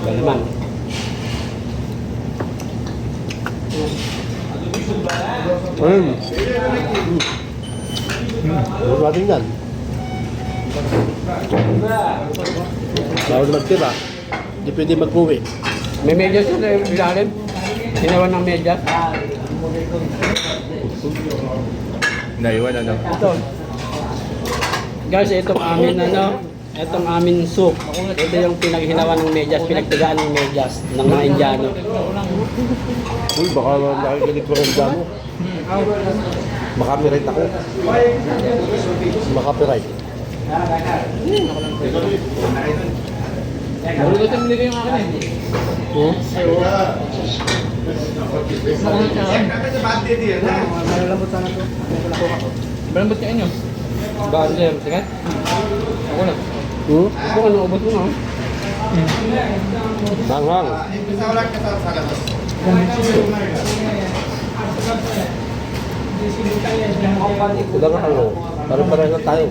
Galaman. Huwag natin yan. Bawal magtira. Hindi pwede mag-uwi. May medyas yun sa ilalim. Hinawan ng medyas. Naiwan ano? Ito. Guys, itong amin itong amin soup. Ito yung pinaghinawan ng medyas, pinagtigaan ng medyas ng mga Indiano. Uy, baka nakikinig ko rin dyan mo. Makapiright ako. Makapiright. Marunod yung binigay yung akin eh. Malambot sana ito. Malambot ka inyo. Bakit sa'yo? Sige? Ako na. Ako ano, ubos mo na. Hanghang. Ilang ano, pare-pareho lang tayo.